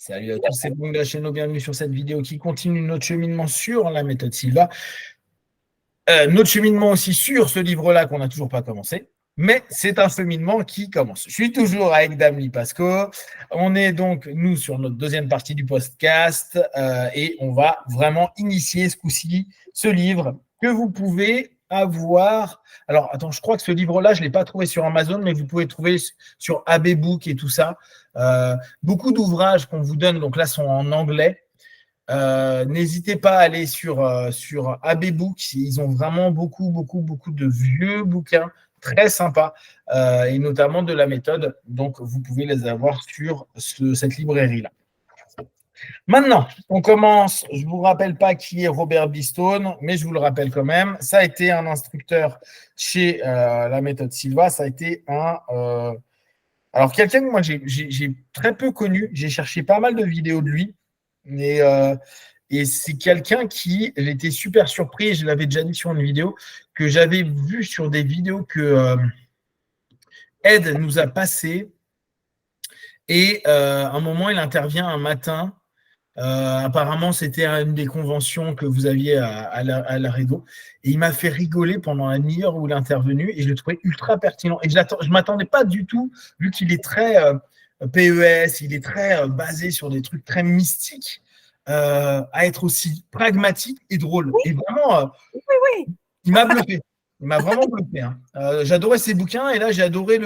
Salut à tous, c'est Bong de la chaîne, bienvenue sur cette vidéo qui continue notre cheminement sur la méthode Silva. Notre cheminement aussi sur ce livre-là qu'on n'a toujours pas commencé, mais c'est un cheminement qui commence. Je suis toujours avec Damli Pasco. On est donc, nous, sur notre deuxième partie du podcast et on va vraiment initier ce coup-ci ce livre que vous pouvez avoir. Alors, attends, je crois que ce livre-là, je ne l'ai pas trouvé sur Amazon, mais vous pouvez le trouver sur AB Book et tout ça. Beaucoup d'ouvrages qu'on vous donne, donc là, sont en anglais. N'hésitez pas à aller sur AB Book. Ils ont vraiment beaucoup de vieux bouquins très sympas et notamment de la méthode. Donc, vous pouvez les avoir sur cette librairie-là. Maintenant, on commence. Je ne vous rappelle pas qui est Robert B. Stone, mais je vous le rappelle quand même. Ça a été un instructeur chez la méthode Silva. Ça a été alors, quelqu'un que moi, j'ai très peu connu. J'ai cherché pas mal de vidéos de lui. Et c'est quelqu'un qui, j'étais super surpris, je l'avais déjà dit sur une vidéo, que j'avais vu sur des vidéos que Ed nous a passées. Et à un moment, il intervient un matin. Apparemment, c'était une des conventions que vous aviez à Laredo. Et il m'a fait rigoler pendant la demi-heure où il est intervenu. Et je le trouvais ultra pertinent. Et je ne m'attendais pas du tout, vu qu'il est très PES, il est très basé sur des trucs très mystiques, à être aussi pragmatique et drôle. Oui. Et vraiment, oui. Il m'a bluffé. Il m'a vraiment bluffé. Hein. J'adorais ses bouquins et là, j'ai adoré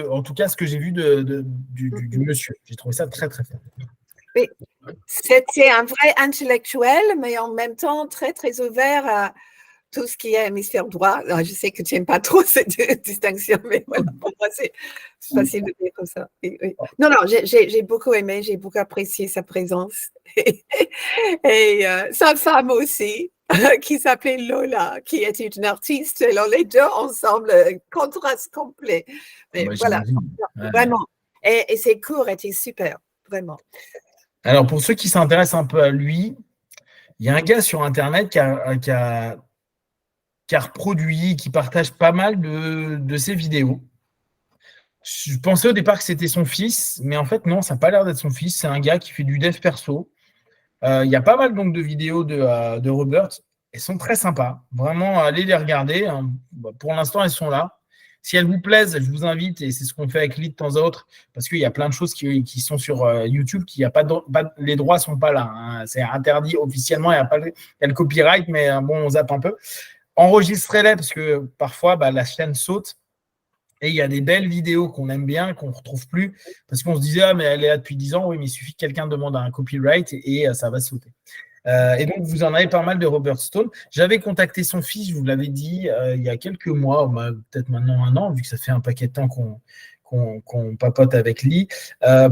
en tout cas, ce que j'ai vu du monsieur. J'ai trouvé ça très, très fort. Oui. C'était un vrai intellectuel, mais en même temps très, très ouvert à tout ce qui est hémisphère droit. Alors, je sais que tu n'aimes pas trop cette distinction, mais voilà, pour moi, c'est facile de dire comme ça. Oui. Non, j'ai beaucoup aimé, j'ai beaucoup apprécié sa présence. Et sa femme aussi, qui s'appelait Lola, qui était une artiste. Alors, les deux ensemble, contraste complet. Mais voilà, vraiment. Et ses cours étaient super, vraiment. Alors, pour ceux qui s'intéressent un peu à lui, il y a un gars sur Internet qui a reproduit, qui partage pas mal de ses vidéos. Je pensais au départ que c'était son fils, mais en fait, non, ça n'a pas l'air d'être son fils. C'est un gars qui fait du dev perso. Il y a pas mal donc de vidéos de Robert. Elles sont très sympas. Vraiment, allez les regarder. Hein. Pour l'instant, elles sont là. Si elles vous plaisent, je vous invite, et c'est ce qu'on fait avec Lee de temps à autre, parce qu'il y a plein de choses qui sont sur YouTube, les droits ne sont pas là. Hein. C'est interdit officiellement, il y a le copyright, mais bon, on zappe un peu. Enregistrez-les, parce que parfois, la chaîne saute. Et il y a des belles vidéos qu'on aime bien, qu'on ne retrouve plus, parce qu'on se disait, ah, mais elle est là depuis 10 ans, oui, mais il suffit que quelqu'un demande un copyright et ça va sauter. Et donc, vous en avez pas mal de Robert Stone. J'avais contacté son fils, je vous l'avais dit, il y a quelques mois, peut-être maintenant 1 an, vu que ça fait un paquet de temps qu'on papote avec Lee,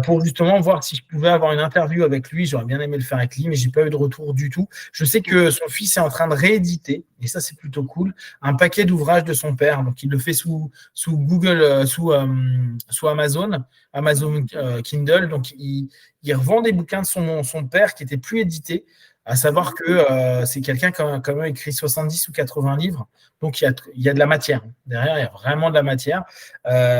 pour justement voir si je pouvais avoir une interview avec lui. J'aurais bien aimé le faire avec Lee, mais je n'ai pas eu de retour du tout. Je sais que son fils est en train de rééditer, et ça, c'est plutôt cool, un paquet d'ouvrages de son père. Donc, il le fait sous Google, sous Amazon Kindle. Donc, il revend des bouquins de son père qui n'étaient plus édités. À savoir que c'est quelqu'un qui a quand même écrit 70 ou 80 livres. Donc, il y a de la matière. Derrière, il y a vraiment de la matière.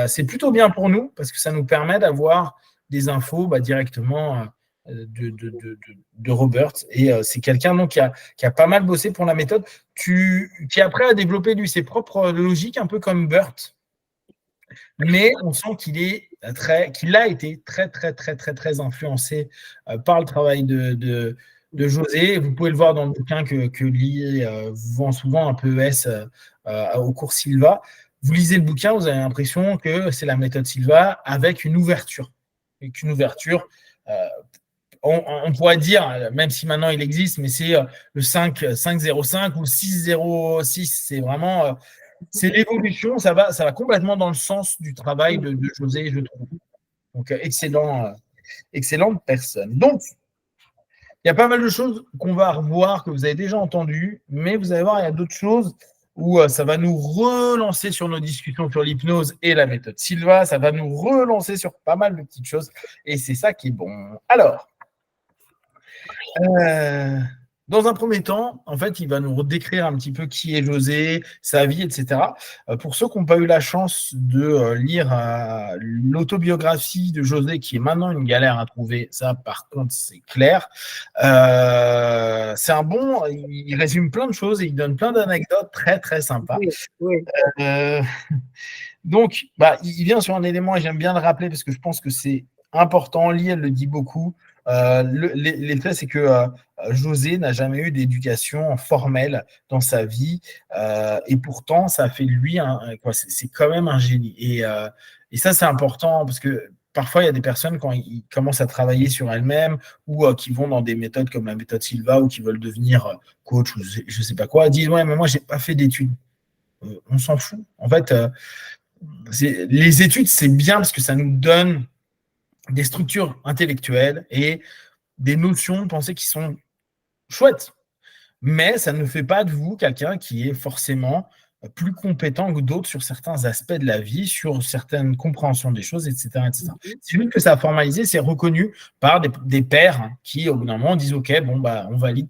C'est plutôt bien pour nous parce que ça nous permet d'avoir des infos directement de Robert. Et c'est quelqu'un donc, qui a pas mal bossé pour la méthode, qui après a développé lui ses propres logiques, un peu comme Burt. Mais on sent qu'il a été très influencé par le travail de José. Vous pouvez le voir dans le bouquin que Lee vous vend souvent un peu ES au cours Silva. Vous lisez le bouquin, vous avez l'impression que c'est la méthode Silva avec une ouverture. Avec une ouverture, on pourrait dire, même si maintenant il existe, mais c'est le 5.05 ou le 6.06. C'est vraiment, c'est l'évolution. Ça va complètement dans le sens du travail de José, je trouve. Donc, excellente personne. Donc, il y a pas mal de choses qu'on va revoir, que vous avez déjà entendues, mais vous allez voir, il y a d'autres choses où ça va nous relancer sur nos discussions sur l'hypnose et la méthode Silva. Ça va nous relancer sur pas mal de petites choses et c'est ça qui est bon. Alors, Dans un premier temps, en fait, il va nous décrire un petit peu qui est José, sa vie, etc. Pour ceux qui n'ont pas eu la chance de lire l'autobiographie de José, qui est maintenant une galère à trouver, ça, par contre, c'est clair. C'est un bon, il résume plein de choses et il donne plein d'anecdotes très, très sympas. Oui, oui. Donc, il vient sur un élément et j'aime bien le rappeler parce que je pense que c'est important. Lire le dit beaucoup. Les faits, c'est que José n'a jamais eu d'éducation formelle dans sa vie et pourtant, ça a fait de lui c'est quand même un génie. Et ça, c'est important parce que parfois, il y a des personnes, quand ils commencent à travailler sur elles-mêmes ou qui vont dans des méthodes comme la méthode Silva ou qui veulent devenir coach ou je ne sais pas quoi, disent « Ouais, mais moi, je n'ai pas fait d'études. » On s'en fout. En fait, les études, c'est bien parce que ça nous donne des structures intellectuelles et des notions de pensée qui sont chouettes. Mais ça ne fait pas de vous quelqu'un qui est forcément plus compétent que d'autres sur certains aspects de la vie, sur certaines compréhensions des choses, etc. etc. C'est juste que ça a formalisé, c'est reconnu par des pairs qui, au bout d'un moment, disent « Ok, bon, on valide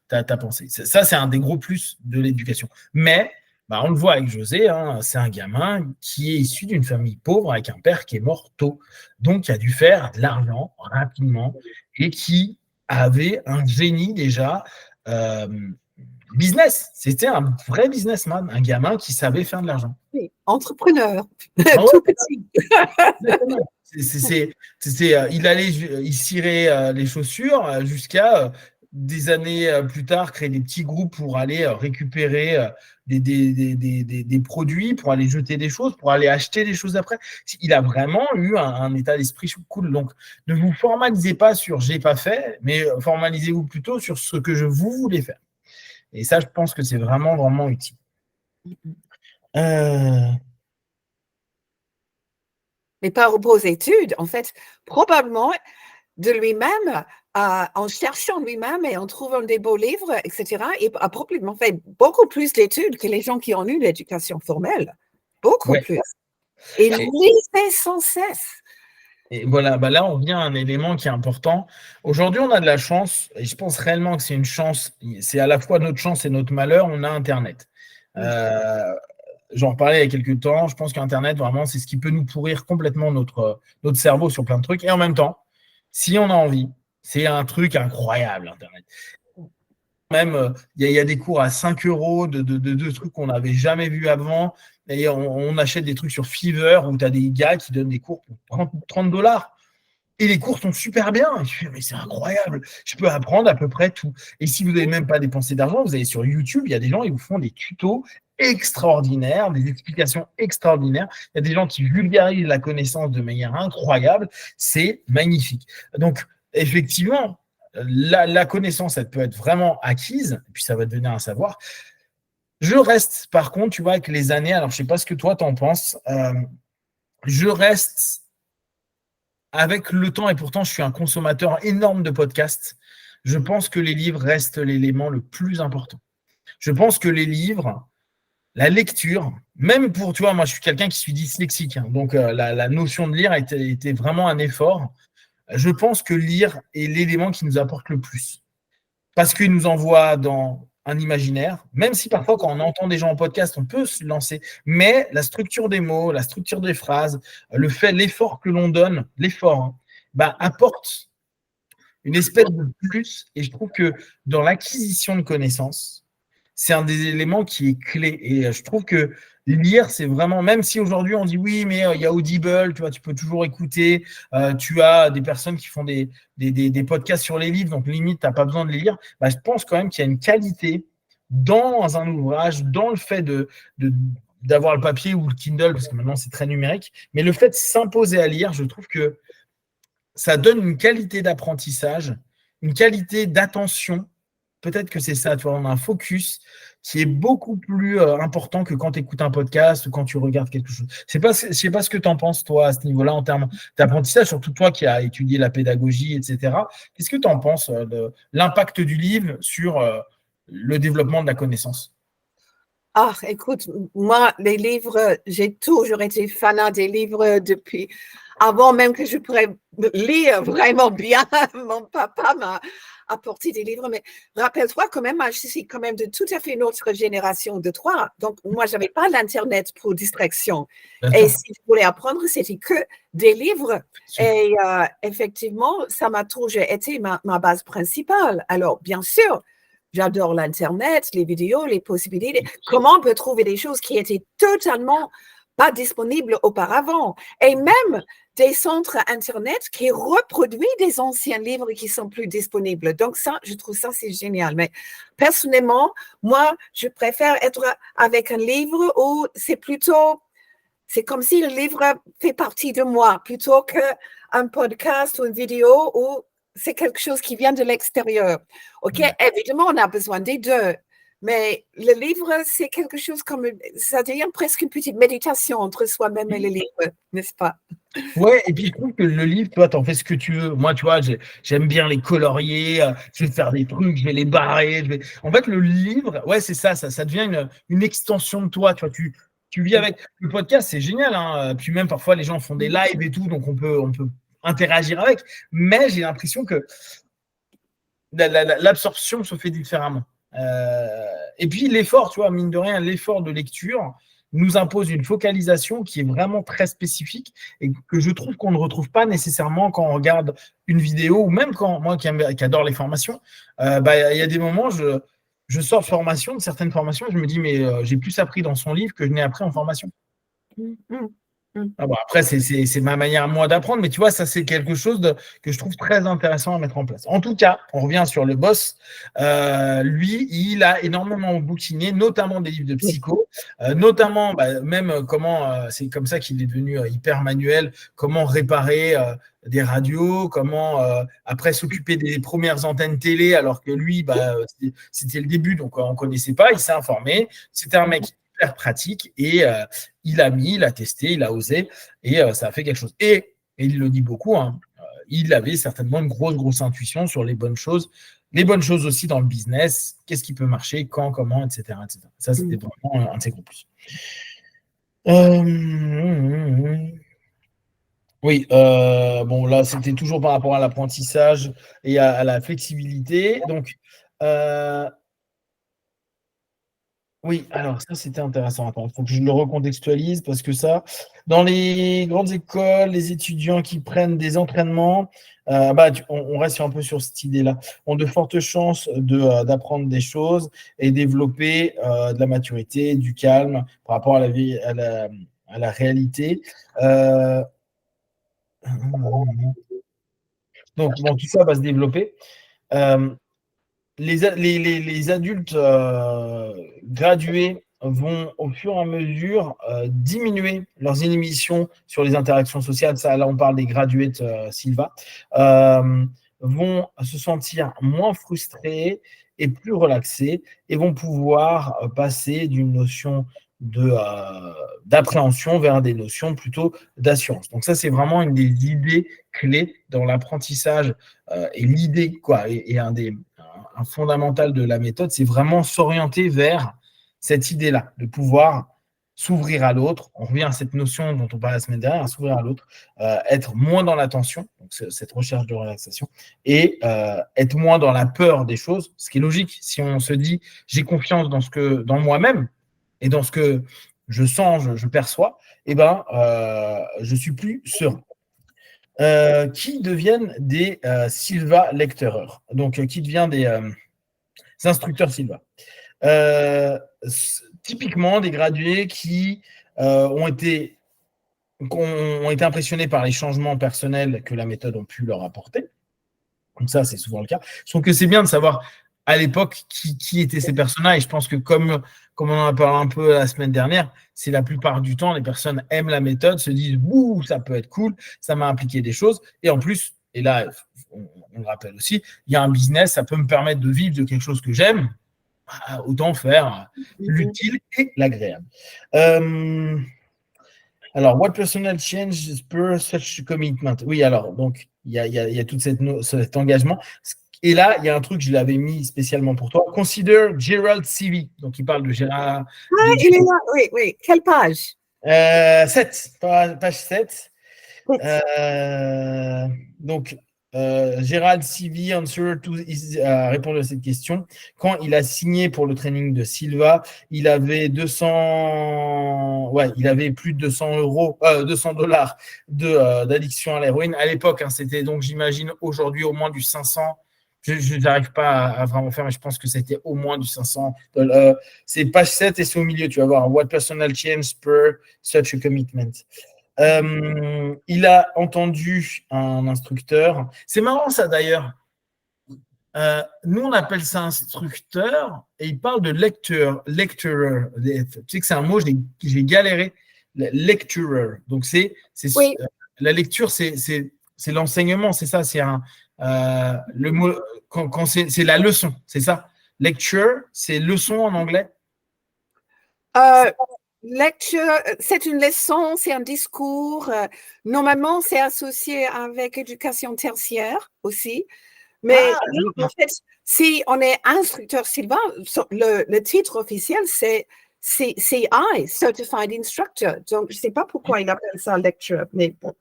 ta pensée ». Ça, c'est un des gros plus de l'éducation. Mais on le voit avec José, c'est un gamin qui est issu d'une famille pauvre avec un père qui est mort tôt, donc qui a dû faire de l'argent rapidement et qui avait un génie déjà business. C'était un vrai businessman, un gamin qui savait faire de l'argent. Oui, entrepreneur, tout petit. Il cirait les chaussures jusqu'à des années plus tard créer des petits groupes pour aller récupérer des produits, pour aller jeter des choses, pour aller acheter des choses après. Il a vraiment eu un état d'esprit cool. Donc, ne vous formalisez pas sur « j'ai pas fait », mais formalisez-vous plutôt sur ce que vous voulez faire. Et ça, je pense que c'est vraiment, vraiment utile. Mais par rapport aux études, en fait, probablement de lui-même, en cherchant lui-même et en trouvant des beaux livres, etc., il a probablement fait beaucoup plus d'études que les gens qui ont eu l'éducation formelle. Beaucoup plus. Et lisait sans cesse. Et voilà, là, on vient à un élément qui est important. Aujourd'hui, on a de la chance, et je pense réellement que c'est une chance, c'est à la fois notre chance et notre malheur, on a Internet. J'en reparlais il y a quelques temps, je pense qu'Internet, vraiment, c'est ce qui peut nous pourrir complètement notre cerveau sur plein de trucs. Et en même temps, si on a envie, c'est un truc incroyable, Internet. Même, il y a des cours à 5 € de trucs qu'on n'avait jamais vus avant. Et on achète des trucs sur Fiverr où tu as des gars qui donnent des cours pour 30 $. Et les cours sont super bien. Et je me dis, mais c'est incroyable. Je peux apprendre à peu près tout. Et si vous n'avez même pas dépensé d'argent, vous allez sur YouTube, il y a des gens qui vous font des tutos extraordinaires, des explications extraordinaires. Il y a des gens qui vulgarisent la connaissance de manière incroyable. C'est magnifique. Donc, effectivement, la connaissance, elle peut être vraiment acquise, et puis ça va devenir un savoir. Je reste, par contre, tu vois, avec les années, alors je ne sais pas ce que toi t'en penses, je reste avec le temps, et pourtant je suis un consommateur énorme de podcasts, je pense que les livres restent l'élément le plus important. Je pense que les livres, la lecture, même pour, tu vois, moi je suis quelqu'un qui suis dyslexique, donc la notion de lire était vraiment un effort. Je pense que lire est l'élément qui nous apporte le plus. Parce qu'il nous envoie dans un imaginaire, même si parfois quand on entend des gens en podcast, on peut se lancer, mais la structure des mots, la structure des phrases, l'effort que l'on donne, apporte une espèce de plus, et je trouve que dans l'acquisition de connaissances, c'est un des éléments qui est clé, et je trouve que lire, c'est vraiment, même si aujourd'hui on dit oui, mais il y a Audible, tu vois, tu peux toujours écouter, tu as des personnes qui font des podcasts sur les livres, donc limite, tu n'as pas besoin de les lire, je pense quand même qu'il y a une qualité dans un ouvrage, dans le fait d'avoir le papier ou le Kindle, parce que maintenant c'est très numérique, mais le fait de s'imposer à lire, je trouve que ça donne une qualité d'apprentissage, une qualité d'attention. Peut-être que c'est ça, tu vois, on a un focus qui est beaucoup plus important que quand tu écoutes un podcast ou quand tu regardes quelque chose. Je ne sais pas ce que tu en penses, toi, à ce niveau-là, en termes d'apprentissage, surtout toi qui as étudié la pédagogie, etc. Qu'est-ce que tu en penses de l'impact du livre sur le développement de la connaissance ? Ah, écoute, moi, les livres, j'ai toujours été fanat des livres depuis avant même que je pourrais lire vraiment bien. Mon papa m'a apporté des livres, mais rappelle-toi quand même, je suis quand même de tout à fait une autre génération de toi. Donc, moi, je n'avais pas l'Internet pour distraction. Bien Et sûr. si je voulais apprendre, c'était que des livres. Et effectivement, ça m'a toujours été ma base principale. Alors, bien sûr, j'adore l'Internet, les vidéos, les possibilités. Comment on peut trouver des choses qui étaient totalement pas disponibles auparavant? Et même des centres Internet qui reproduisent des anciens livres qui sont plus disponibles. Donc ça, je trouve ça, c'est génial. Mais personnellement, moi, je préfère être avec un livre où c'est comme si le livre fait partie de moi, plutôt qu'un podcast ou une vidéo où c'est quelque chose qui vient de l'extérieur. OK, évidemment, on a besoin des deux, mais le livre, c'est quelque chose comme, ça devient presque une petite méditation entre soi-même et le livre, n'est-ce pas? Ouais, et puis je trouve que le livre, toi, t'en fais ce que tu veux. Moi, tu vois, j'aime bien les colorier, je vais faire des trucs, je vais les barrer. En fait, le livre, ouais, c'est ça devient une extension de toi. Tu vois, tu vis avec. Le podcast, c'est génial, hein. Puis même parfois, les gens font des lives et tout, donc on peut interagir avec. Mais j'ai l'impression que l'absorption se fait différemment. Et puis l'effort, tu vois, mine de rien, l'effort de lecture nous impose une focalisation qui est vraiment très spécifique et que je trouve qu'on ne retrouve pas nécessairement quand on regarde une vidéo ou même quand moi qui adore les formations, y a des moments, je sors de formation, de certaines formations, je me dis, mais j'ai plus appris dans son livre que je n'ai appris en formation. Ah bon, après, c'est ma manière à moi d'apprendre, mais tu vois, ça, c'est quelque chose que je trouve très intéressant à mettre en place. En tout cas, on revient sur le boss. Lui, il a énormément bouquiné, notamment des livres de psycho, notamment même comment, c'est comme ça qu'il est devenu hyper manuel, comment réparer des radios, comment après s'occuper des premières antennes télé, alors que lui, c'était le début, donc on ne connaissait pas, il s'est informé. C'était un mec hyper pratique et il a testé, il a osé et ça a fait quelque chose. Et il le dit beaucoup, hein, il avait certainement une grosse intuition sur les bonnes choses aussi dans le business, qu'est-ce qui peut marcher, quand, comment, etc. etc. Ça, c'était vraiment un de ses gros plus. Oui, bon, là, c'était toujours par rapport à l'apprentissage et à la flexibilité. Donc, oui, alors ça, c'était intéressant. Il faut que je le recontextualise parce que ça, dans les grandes écoles, les étudiants qui prennent des entraînements, on reste un peu sur cette idée-là, ont de fortes chances d'apprendre des choses et développer de la maturité, du calme par rapport à la réalité. Donc, bon, tout ça va se développer. Les adultes gradués vont au fur et à mesure diminuer leurs inhibitions sur les interactions sociales. Ça, là, on parle des graduates Silva, vont se sentir moins frustrés et plus relaxés et vont pouvoir passer d'une notion d'appréhension vers des notions plutôt d'assurance. Donc ça, c'est vraiment une des idées clés dans l'apprentissage et l'idée, quoi, et un fondamental de la méthode, c'est vraiment s'orienter vers cette idée-là, de pouvoir s'ouvrir à l'autre. On revient à cette notion dont on parlait la semaine dernière, s'ouvrir à l'autre, être moins dans l'attention, donc cette recherche de relaxation, et être moins dans la peur des choses, ce qui est logique. Si on se dit j'ai confiance dans moi-même et dans ce que je sens, je perçois, je suis plus serein. Qui deviennent des Silva lectureurs, donc qui devient des instructeurs Silva. Typiquement des gradués qui ont été impressionnés par les changements personnels que la méthode a pu leur apporter. Donc ça, c'est souvent le cas. Je trouve que c'est bien de savoir à l'époque qui étaient ces personnes-là. Et je pense que comme on en a parlé un peu la semaine dernière, c'est la plupart du temps, les personnes aiment la méthode, se disent « Ouh, ça peut être cool, ça m'a impliqué des choses. » Et en plus, et là, on le rappelle aussi, il y a un business, ça peut me permettre de vivre de quelque chose que j'aime. Autant faire l'utile et l'agréable. Alors, what personal change spurs such commitment? Oui, alors, donc, il y a tout cet engagement. Et là, il y a un truc, je l'avais mis spécialement pour toi. Consider Gerald CV. Donc, il parle de Gérald. Ah, il est là, oui, oui. Quelle page? 7, page 7. Oui. Donc, Gérald CV a répondu à cette question. Quand il a signé pour le training de Silva, il avait il avait plus de 200 dollars d'addiction à l'héroïne. À l'époque, hein, c'était donc, j'imagine, aujourd'hui au moins du 500. Je n'arrive pas à vraiment faire, mais je pense que c'était au moins du 500. C'est page 7 et c'est au milieu, tu vas voir. What personal change per such a commitment? Il a entendu un instructeur. C'est marrant ça d'ailleurs. Nous, on appelle ça instructeur et il parle de lecturer. Tu sais que c'est un mot, j'ai galéré. Lecturer. Donc, Oui. La lecture, c'est l'enseignement, c'est ça. C'est le mot, quand c'est la leçon, c'est ça. Lecture, c'est leçon en anglais. Lecture, c'est une leçon, c'est un discours. Normalement, c'est associé avec éducation tertiaire aussi. Mais en fait, si on est instructeur Silva, le titre officiel, c'est CI, Certified Instructor. Donc, je ne sais pas pourquoi il appelle ça lecture. Mais bon.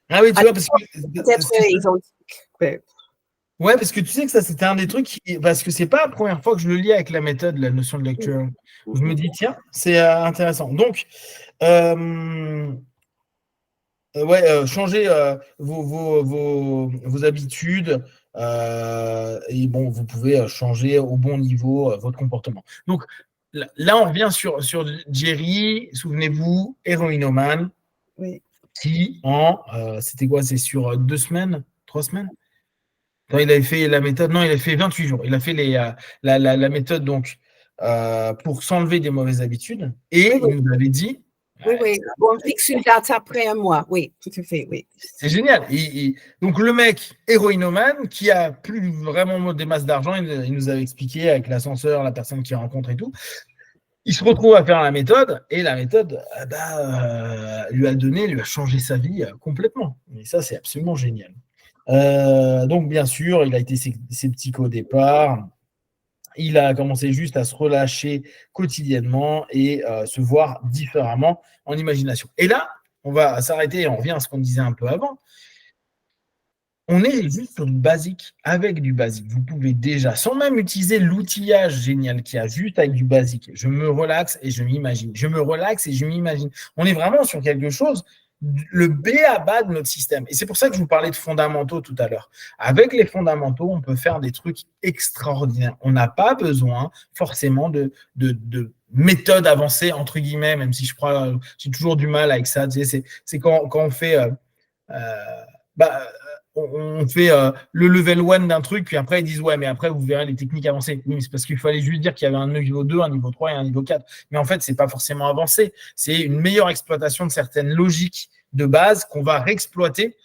Ah oui, tu vois, parce que peut-être ils ont. Ouais, parce que tu sais que ça, c'était un des trucs, parce que c'est pas la première fois que je le lis avec la méthode, la notion de lecture. Je me dis, tiens, c'est intéressant. Donc, changez vos habitudes et bon, vous pouvez changer au bon niveau votre comportement. Donc, là, on revient sur Jerry, souvenez-vous, héroïnomane, qui c'était quoi, c'est sur 2 semaines, 3 semaines? Quand il avait fait la méthode, non, il a fait 28 jours. Il a fait la méthode donc pour s'enlever des mauvaises habitudes. Et il nous avait dit. Oui. On fixe une date après un mois. Oui, tout à fait, oui. C'est génial. Donc le mec héroïnomane qui a plus vraiment des masses d'argent, il nous avait expliqué avec l'ascenseur, la personne qu'il rencontre et tout. Il se retrouve à faire la méthode et la méthode lui a changé sa vie complètement. Et ça, c'est absolument génial. Donc, bien sûr, il a été sceptique au départ. Il a commencé juste à se relâcher quotidiennement et se voir différemment en imagination. Et là, on va s'arrêter et on revient à ce qu'on disait un peu avant. On est juste sur du basique, avec du basique. Vous pouvez déjà, sans même utiliser l'outillage génial qu'il y a, juste avec du basique. Je me relaxe et je m'imagine. Je me relaxe et je m'imagine. On est vraiment sur quelque chose, le b.a.-ba de notre système. Et c'est pour ça que je vous parlais de fondamentaux tout à l'heure. Avec les fondamentaux, on peut faire des trucs extraordinaires. On n'a pas besoin forcément de méthodes avancées, entre guillemets, même si je crois, j'ai toujours du mal avec ça. Tu sais, c'est quand on fait... on fait le level 1 d'un truc, puis après ils disent ouais, mais après vous verrez les techniques avancées. Oui, mais c'est parce qu'il fallait juste dire qu'il y avait un niveau 2, un niveau 3 et un niveau 4. Mais en fait, c'est pas forcément avancé. C'est une meilleure exploitation de certaines logiques de base qu'on va réexploiter.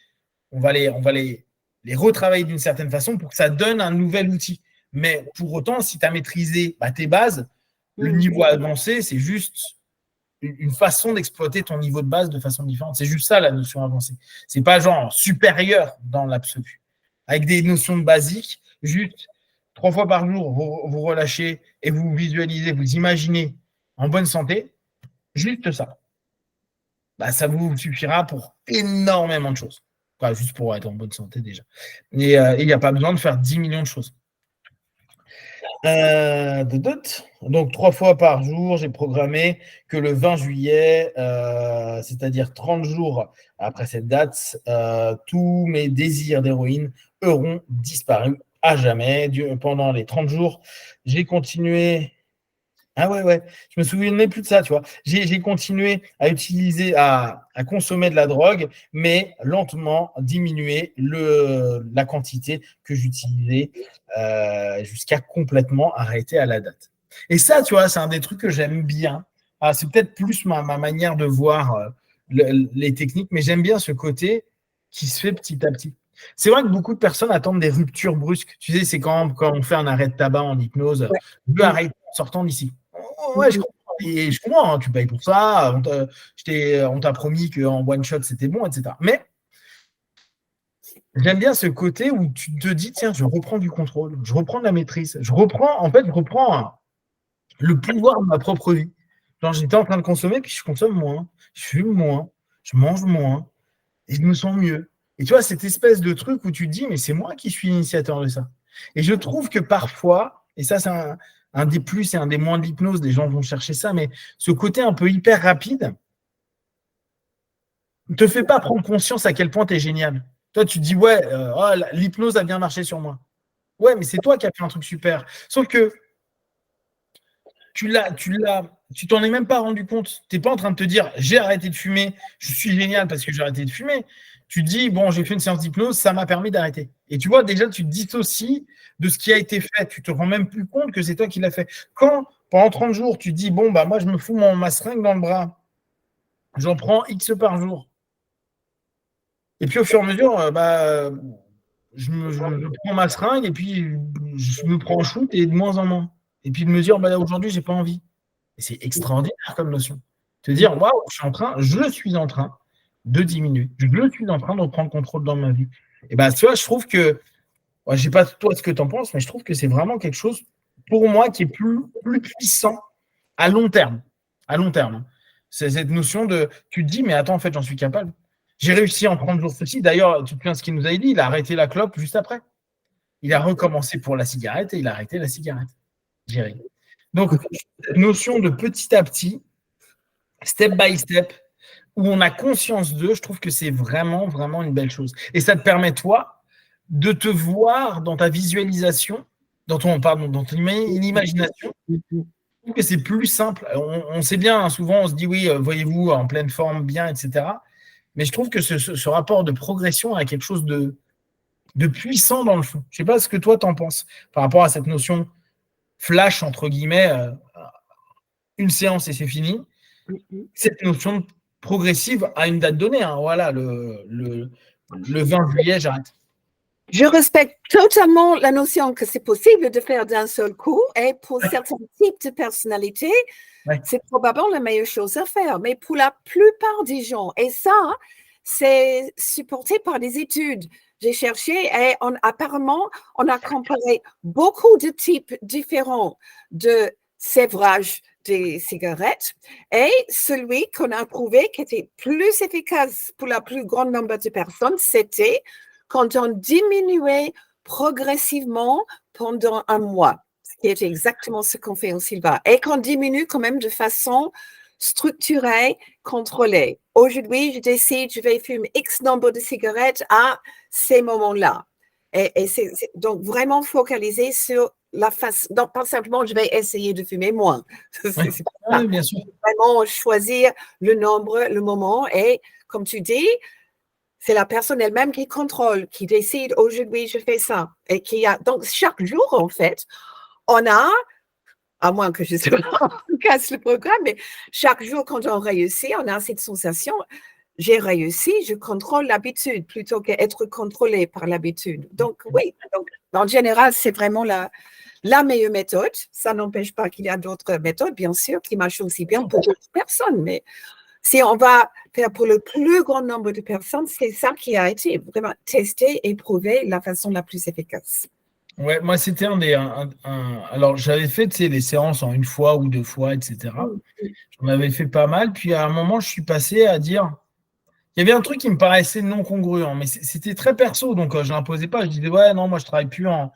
On va les retravailler d'une certaine façon pour que ça donne un nouvel outil. Mais pour autant, si tu as maîtrisé tes bases, le niveau avancé, c'est juste une façon d'exploiter ton niveau de base de façon différente. C'est juste ça, la notion avancée. C'est pas genre supérieur dans l'absolu. Avec des notions basiques, juste 3 fois par jour, vous relâchez et vous visualisez, vous imaginez en bonne santé, juste ça. Ça vous suffira pour énormément de choses. Enfin, juste pour être en bonne santé déjà. Et il n'y a pas besoin de faire 10 millions de choses. Donc 3 fois par jour, j'ai programmé que le 20 juillet, c'est-à-dire 30 jours après cette date, tous mes désirs d'héroïne auront disparu à jamais. Pendant les 30 jours, j'ai continué. Ah ouais, je me souvenais plus de ça, tu vois. J'ai continué à utiliser, à consommer de la drogue, mais lentement diminuer la quantité que j'utilisais jusqu'à complètement arrêter à la date. Et ça, tu vois, c'est un des trucs que j'aime bien. C'est peut-être plus ma manière de voir les techniques, mais j'aime bien ce côté qui se fait petit à petit. C'est vrai que beaucoup de personnes attendent des ruptures brusques. Tu sais, c'est quand on fait un arrêt de tabac en hypnose. Ouais. Je veux arrêter en sortant d'ici. Ouais, je comprends. Et je comprends, hein, tu payes pour ça. On t'a promis qu'en one shot, c'était bon, etc. Mais J'aime bien ce côté où tu te dis, tiens, je reprends du contrôle, je reprends de la maîtrise, je reprends le pouvoir de ma propre vie. Genre, j'étais en train de consommer, puis je consomme moins, je fume moins, je mange moins, et je me sens mieux. Et tu vois, cette espèce de truc où tu te dis, mais c'est moi qui suis l'initiateur de ça. Et je trouve que parfois, et ça, c'est un des plus et un des moins de l'hypnose, les gens vont chercher ça, mais ce côté un peu hyper rapide ne te fait pas prendre conscience à quel point tu es génial. Toi, tu te dis, ouais, l'hypnose a bien marché sur moi. Ouais, mais c'est toi qui as fait un truc super. Sauf que tu t'en es même pas rendu compte. Tu n'es pas en train de te dire, j'ai arrêté de fumer, je suis génial parce que j'ai arrêté de fumer. Tu te dis, bon, j'ai fait une séance d'hypnose, ça m'a permis d'arrêter. Et tu vois, déjà, tu te dissocies de ce qui a été fait. Tu te rends même plus compte que c'est toi qui l'as fait. Quand, pendant 30 jours, tu te dis, bon, bah, moi, je me fous ma seringue dans le bras, j'en prends X par jour. Et puis, au fur et à mesure, je prends ma seringue et puis je me prends en shoot et de moins en moins. Et puis de me dire, bah, aujourd'hui, j'ai pas envie. Et c'est extraordinaire comme notion. Te dire, waouh, je suis en train de diminuer. Je suis en train de reprendre contrôle dans ma vie. Et bah, tu vois, je trouve que, je ne sais pas toi ce que tu en penses, mais je trouve que c'est vraiment quelque chose, pour moi, qui est plus puissant à long terme. À long terme. C'est cette notion de, tu te dis, mais attends, en fait, j'en suis capable. J'ai réussi en 30 jours ceci. D'ailleurs, tu te souviens ce qu'il nous a dit, il a arrêté la clope juste après. Il a recommencé pour la cigarette et il a arrêté la cigarette. Donc, cette notion de petit à petit, step by step, où on a conscience d'eux, je trouve que c'est vraiment, vraiment une belle chose. Et ça te permet, toi, de te voir dans ta visualisation, dans ton imagination, je trouve que c'est plus simple. On sait bien, hein, souvent, on se dit, oui, voyez-vous, en pleine forme, bien, etc. Mais je trouve que ce rapport de progression a quelque chose de puissant dans le fond. Je ne sais pas ce que toi, t'en penses par rapport à cette notion flash, entre guillemets, une séance et c'est fini. Cette notion progressive à une date donnée. Hein. Voilà, le 20 juillet, j'arrête. Je respecte totalement la notion que c'est possible de faire d'un seul coup et pour certains types de personnalités, c'est probablement la meilleure chose à faire. Mais pour la plupart des gens, et ça, c'est supporté par des études. J'ai cherché et apparemment, on a comparé beaucoup de types différents de sévrage des cigarettes et celui qu'on a trouvé qui était plus efficace pour la plus grande nombre de personnes, c'était quand on diminuait progressivement pendant un mois, ce qui est exactement ce qu'on fait en Silva, et qu'on diminue quand même de façon structurée, contrôlée. Aujourd'hui, je décide, je vais fumer X nombre de cigarettes à ces moments-là. Et c'est donc vraiment focaliser sur la façon, donc pas simplement je vais essayer de fumer moins. C'est pas bien sûr. Vraiment choisir le nombre, le moment, et comme tu dis, c'est la personne elle-même qui contrôle, qui décide aujourd'hui je fais ça. Et donc chaque jour, en fait, on a, à moins que je casse le programme, mais chaque jour quand on réussit, on a cette sensation, j'ai réussi, je contrôle l'habitude plutôt qu'être contrôlé par l'habitude. Donc oui, en général, c'est vraiment la meilleure méthode. Ça n'empêche pas qu'il y a d'autres méthodes, bien sûr, qui marchent aussi bien pour d'autres personnes, mais si on va faire pour le plus grand nombre de personnes, c'est ça qui a été vraiment testé et prouvé la façon la plus efficace. Ouais, moi, c'était alors, j'avais fait des séances en une fois ou deux fois, etc. J'en avais fait pas mal. Puis, à un moment, je suis passé à dire... Il y avait un truc qui me paraissait non congruent, mais c'était très perso, donc je ne l'imposais pas. Je disais, ouais, non, moi, je ne travaille plus en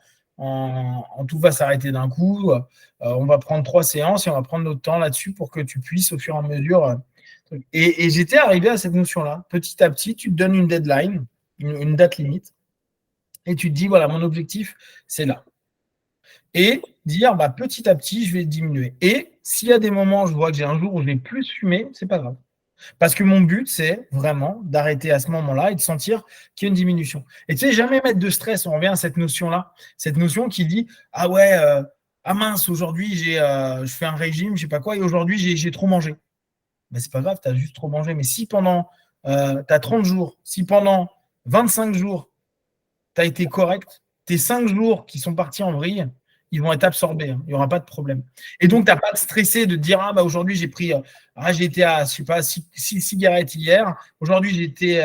tout va s'arrêter d'un coup. On va prendre 3 séances et on va prendre notre temps là-dessus pour que tu puisses, au fur et à mesure... Et j'étais arrivé à cette notion-là. Petit à petit, tu te donnes une deadline, une date limite, et tu te dis, voilà, mon objectif, c'est là. Et dire, petit à petit, je vais diminuer. Et s'il y a des moments, je vois que j'ai un jour où je vais plus fumer, c'est pas grave. Parce que mon but, c'est vraiment d'arrêter à ce moment-là et de sentir qu'il y a une diminution. Et tu sais, jamais mettre de stress. On revient à cette notion-là. Cette notion qui dit, ah ouais, ah mince, aujourd'hui, je fais un régime, je sais pas quoi, et aujourd'hui, j'ai trop mangé. Ben, c'est pas grave, tu as juste trop mangé. Mais si pendant, tu as 30 jours, si pendant 25 jours, tu as été correct, tes 5 jours qui sont partis en vrille, ils vont être absorbés. Hein. Il n'y aura pas de problème. Et donc, tu n'as pas de stressé de dire, aujourd'hui, j'ai été à, je sais pas, 6 cigarettes hier. Aujourd'hui, j'ai été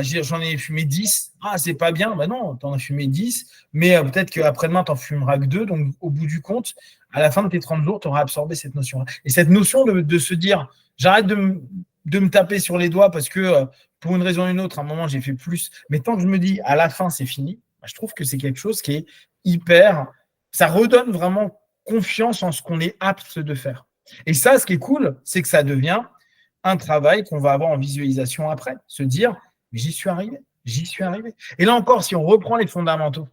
J'en ai fumé 10. Ah, c'est pas bien. Ben non, t'en as fumé 10, mais peut-être qu'après-demain, t'en fumeras que 2. Donc, au bout du compte, à la fin de tes 30 jours, tu auras absorbé cette notion-là. Et cette notion de se dire, j'arrête de me taper sur les doigts parce que pour une raison ou une autre, à un moment, j'ai fait plus. Mais tant que je me dis, à la fin, c'est fini, je trouve que c'est quelque chose qui est hyper… Ça redonne vraiment confiance en ce qu'on est apte de faire. Et ça, ce qui est cool, c'est que ça devient un travail qu'on va avoir en visualisation après. Se dire, mais j'y suis arrivé. Et là encore, si on reprend les fondamentaux,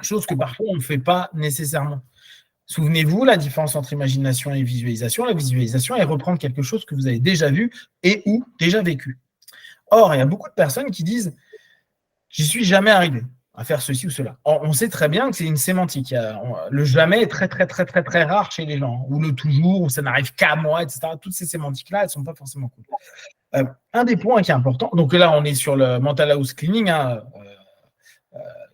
chose que parfois on ne fait pas nécessairement. Souvenez-vous, la différence entre imagination et visualisation. La visualisation est reprendre quelque chose que vous avez déjà vu et ou déjà vécu. Or, il y a beaucoup de personnes qui disent « j'y suis jamais arrivé à faire ceci ou cela ». Or, on sait très bien que c'est une sémantique. Le jamais est très, très, très, très, très rare chez les gens. Ou le toujours, ou ça n'arrive qu'à moi, etc. Toutes ces sémantiques-là, elles ne sont pas forcément cool. Un des points qui est important, donc là, on est sur le mental house cleaning,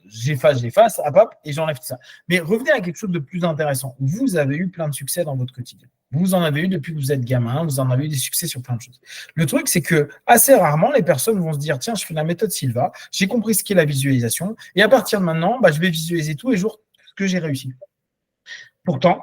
j'efface, hop, et j'enlève tout ça. Mais revenez à quelque chose de plus intéressant. Vous avez eu plein de succès dans votre quotidien. Vous en avez eu depuis que vous êtes gamin, vous en avez eu des succès sur plein de choses. Le truc, c'est que assez rarement, les personnes vont se dire, tiens, je fais la méthode Silva, j'ai compris ce qu'est la visualisation, et à partir de maintenant, je vais visualiser tous les jours ce que j'ai réussi. Pourtant,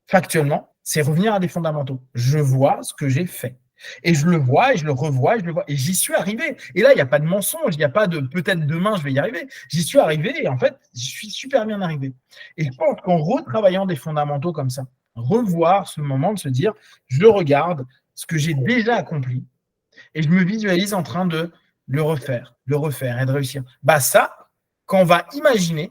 factuellement, c'est revenir à des fondamentaux. Je vois ce que j'ai fait. Et je le vois, et je le revois, et je le vois. Et j'y suis arrivé. Et là, il n'y a pas de mensonge, il n'y a pas de peut-être demain, je vais y arriver. J'y suis arrivé, et en fait, j'y suis super bien arrivé. Et je pense qu'en retravaillant des fondamentaux comme ça, revoir ce moment de se dire, je regarde ce que j'ai déjà accompli, et je me visualise en train de le refaire, et de réussir. Ça, quand on va imaginer,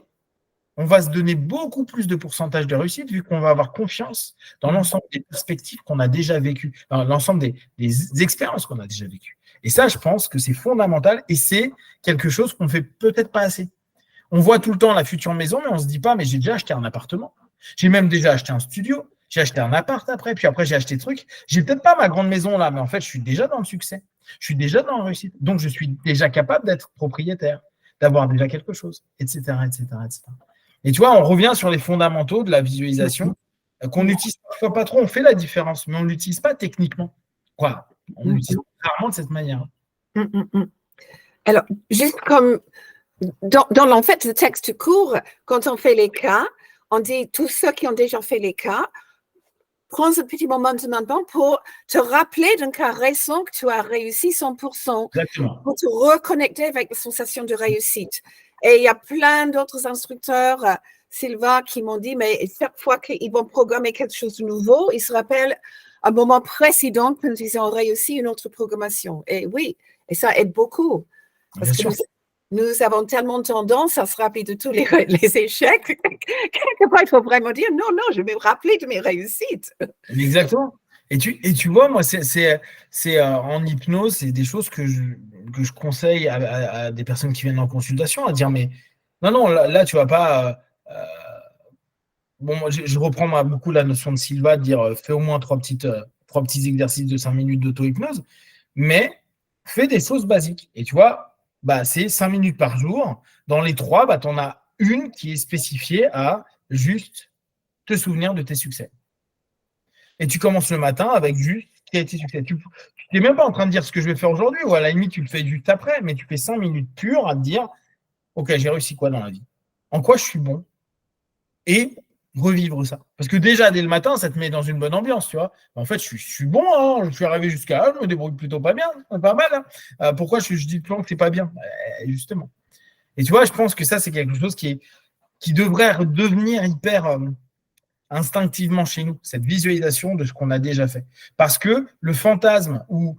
on va se donner beaucoup plus de pourcentage de réussite vu qu'on va avoir confiance dans l'ensemble des perspectives qu'on a déjà vécues, dans l'ensemble des expériences qu'on a déjà vécues. Et ça, je pense que c'est fondamental et c'est quelque chose qu'on ne fait peut-être pas assez. On voit tout le temps la future maison, mais on ne se dit pas, mais j'ai déjà acheté un appartement. J'ai même déjà acheté un studio. J'ai acheté un appart après, puis après j'ai acheté des trucs. J'ai peut-être pas ma grande maison là, mais en fait, je suis déjà dans le succès. Je suis déjà dans la réussite. Donc, je suis déjà capable d'être propriétaire, d'avoir déjà quelque chose, etc., etc., etc. Et tu vois, on revient sur les fondamentaux de la visualisation qu'on n'utilise parfois pas trop. On fait la différence, mais on ne l'utilise pas techniquement. Quoi ? On l'utilise rarement de cette manière. Alors, juste comme dans en fait, le texte court, quand on fait les cas, on dit tous ceux qui ont déjà fait les cas, prends un petit moment de maintenant pour te rappeler d'un cas récent que tu as réussi 100%. Exactement. Pour te reconnecter avec la sensation de réussite. Et il y a plein d'autres instructeurs, Silva, qui m'ont dit, mais chaque fois qu'ils vont programmer quelque chose de nouveau, ils se rappellent un moment précédent quand ils ont réussi une autre programmation. Et oui, et ça aide beaucoup. Parce que nous avons tellement tendance à se rappeler de tous les échecs. Quelque part, il faut vraiment dire, non, je vais me rappeler de mes réussites. Exactement. Et tu vois, moi, c'est en hypnose, c'est des choses que je conseille à des personnes qui viennent en consultation, à dire, mais non, là tu vas pas… bon, moi, je reprends beaucoup la notion de Silva, de dire, fais au moins trois petits exercices de 5 minutes d'auto-hypnose, mais fais des choses basiques. Et tu vois, c'est 5 minutes par jour. Dans les 3, tu en as une qui est spécifiée à juste te souvenir de tes succès. Et tu commences le matin avec juste qui a été succès. Tu n'es même pas en train de dire ce que je vais faire aujourd'hui, ou à la limite, tu le fais juste après, mais tu fais 5 minutes pures à te dire, ok, j'ai réussi quoi dans la vie? En quoi je suis bon? Et revivre ça. Parce que déjà, dès le matin, ça te met dans une bonne ambiance, tu vois. En fait, je suis bon, hein, je suis arrivé jusqu'à là, je me débrouille plutôt pas bien, pas mal. Hein. Pourquoi je dis tout le temps que c'est pas bien? Justement. Et tu vois, je pense que ça, c'est quelque chose qui devrait devenir hyper… instinctivement chez nous, cette visualisation de ce qu'on a déjà fait. Parce que le fantasme ou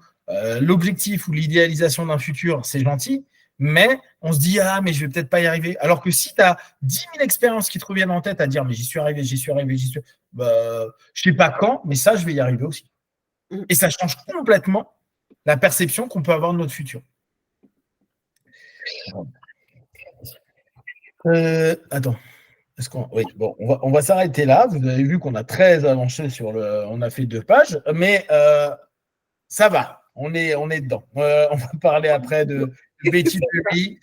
l'objectif ou l'idéalisation d'un futur, c'est gentil, mais on se dit, mais je vais peut-être pas y arriver. Alors que si tu as 10 000 expériences qui te reviennent en tête à dire, mais j'y suis arrivé, je sais pas quand, mais ça, je vais y arriver aussi. Et ça change complètement la perception qu'on peut avoir de notre futur. Attends. Oui, bon, on va s'arrêter là. Vous avez vu qu'on a très avancé on a fait 2 pages, mais ça va. On est dedans. On va parler après de Betty Purry.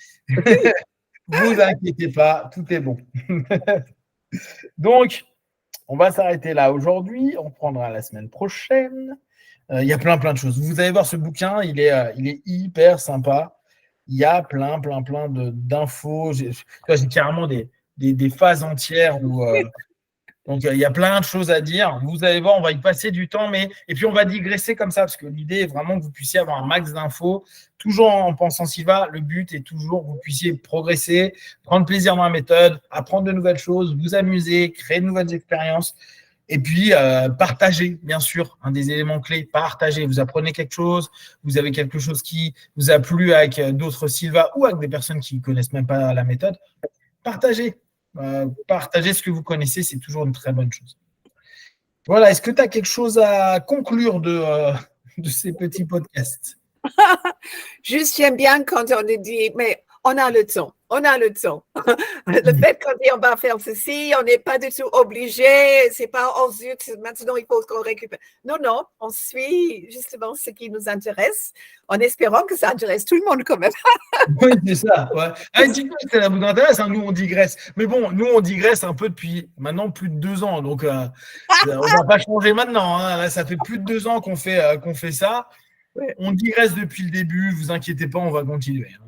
Vous inquiétez pas, tout est bon. Donc, on va s'arrêter là aujourd'hui. On prendra la semaine prochaine. Il y a plein de choses. Vous allez voir ce bouquin, il est hyper sympa. il y a plein d'infos. J'ai carrément des phases entières où donc il y a plein de choses à dire. Vous allez voir, on va y passer du temps, et puis on va digresser comme ça, parce que l'idée est vraiment que vous puissiez avoir un max d'infos, toujours en pensant Sylva. Le but est toujours que vous puissiez progresser, prendre plaisir dans la méthode, apprendre de nouvelles choses, vous amuser, créer de nouvelles expériences. Et puis, partager, bien sûr, un des éléments clés, partager. Vous apprenez quelque chose, vous avez quelque chose qui vous a plu avec d'autres Sylva ou avec des personnes qui ne connaissent même pas la méthode. Partagez. Partagez ce que vous connaissez, c'est toujours une très bonne chose. Voilà, est-ce que tu as quelque chose à conclure de ces petits podcasts? Juste, j'aime bien quand on dit, mais on a le temps. Le fait qu'on dit on va faire ceci, on n'est pas du tout obligé, c'est pas oh zut, maintenant il faut qu'on récupère. Non, on suit justement ce qui nous intéresse en espérant que ça intéresse tout le monde quand même. Oui, c'est ça. Ouais. Ça vous intéresse, hein, nous on digresse. Mais bon, nous on digresse un peu depuis maintenant plus de 2 ans, donc on ne va pas changer maintenant. Hein. Là, ça fait plus de 2 ans qu'on fait ça. Ouais. On digresse depuis le début, vous inquiétez pas, on va continuer. Hein.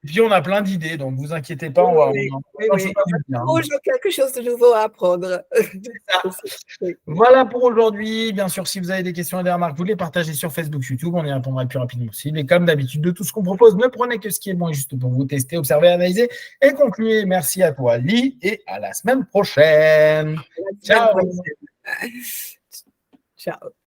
Et puis, on a plein d'idées, donc vous inquiétez pas, on va toujours quelque chose de nouveau à apprendre. Voilà pour aujourd'hui. Bien sûr, si vous avez des questions et des remarques, vous les partagez sur Facebook, YouTube, on y répondra le plus rapidement possible. Et comme d'habitude, de tout ce qu'on propose, ne prenez que ce qui est bon et juste pour vous tester, observer, analyser et conclure. Merci à toi, Lee, et à la semaine prochaine. Ciao. Ciao.